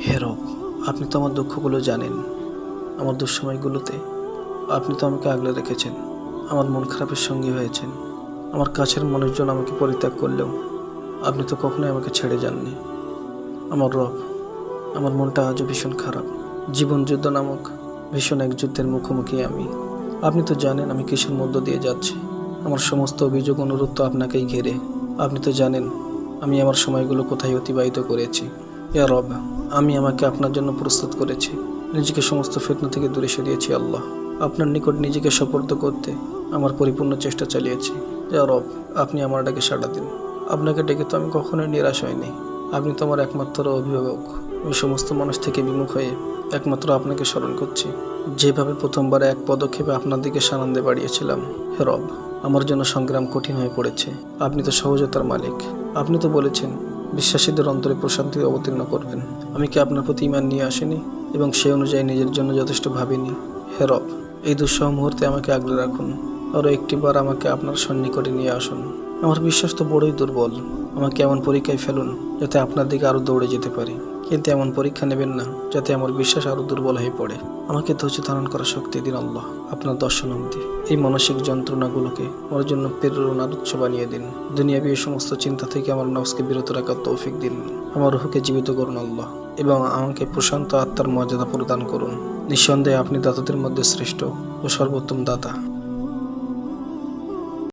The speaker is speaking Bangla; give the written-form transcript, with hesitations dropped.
হে রব, আপনি তো আমার দুঃখগুলো জানেন। আমার দুঃসময়গুলোতে আপনি তো আমাকে আগলে রেখেছেন, আমার মন খারাপের সঙ্গী হয়েছেন। আমার কাছের মানুষজন আমাকে পরিত্যাগ করলেও আপনি তো কখনোই আমাকে ছেড়ে যাননি। আমার রব, আমার মনটা আজও ভীষণ খারাপ। জীবন যুদ্ধ নামক ভীষণ এক যুদ্ধের মুখোমুখি আমি। আপনি তো জানেন আমি কিসের মধ্য দিয়ে যাচ্ছি। আমার সমস্ত অভিযোগ অনুরোধ তো আপনাকেই ঘিরে। আপনি তো জানেন আমি আমার সময়গুলো কোথায় অতিবাহিত করেছি। ইয়া রব, আমি আমাকে আপনার জন্য প্রস্তুত করেছি, নিজেকে সমস্ত ফিতনা থেকে দূরে সরিয়েছি। আল্লাহ, আপনার নিকট নিজেকে সোপর্দ করতে আমার পরিপূর্ণ চেষ্টা চালিয়েছি। ইয়া রব, আপনি আমার ডাকে সাড়া দিন। আপনাকে ডেকে তো আমি কখনোই নিরাশ হইনি। আপনি তো আমার একমাত্র অভিভাবক। আমি সমস্ত মানুষ থেকে বিমুখ হয়ে একমাত্র আপনাকে স্মরণ করছি। যেভাবে প্রথমবারে এক পদক্ষেপে আপনার দিকে সানন্দে বাড়িয়েছিলাম, হে রব, আমার জন্য সংগ্রাম কঠিন হয়ে পড়েছে। আপনি তো সহজতার মালিক। আপনি তো বলেছেন বিশ্বাসীদের অন্তরে প্রশান্তি অবতীর্ণ করবেন। আমি কি আপনার প্রতি ঈমান নিয়ে আসিনি এবং সে অনুযায়ী নিজের জন্য যথেষ্ট ভাবিনি? হে রব, এই দুঃসহ মুহূর্তে আমাকে আগলে রাখুন। আরও একটিবার আমাকে আপনার সন্নিকটে নিয়ে আসুন। আমার বিশ্বাস তো বড়ই দুর্বল। আমাকে এমন পরীক্ষায় ফেলুন যাতে আপনার দিকে আরও দৌড়ে যেতে পারি, কিন্তু এমন পরীক্ষা নেবেন না যাতে আমার বিশ্বাস আরও দুর্বল হয়ে পড়ে। আমাকে ধৈর্য ধারণ করার শক্তি দিন আল্লাহ। আপনার দর্শন অবধি এই মানসিক যন্ত্রণাগুলোকে আমার জন্য প্রেরণার উৎস বানিয়ে দিন। দুনিয়াবী এই সমস্ত চিন্তা থেকে আমার নফসকে বিরত রাখার তৌফিক দিন। আমার রুহকে জীবিত করুন আল্লাহ, এবং আমাকে প্রশান্ত আত্মার মর্যাদা প্রদান করুন। নিঃসন্দেহে আপনি দাতাদের মধ্যে শ্রেষ্ঠ ও সর্বোত্তম দাতা।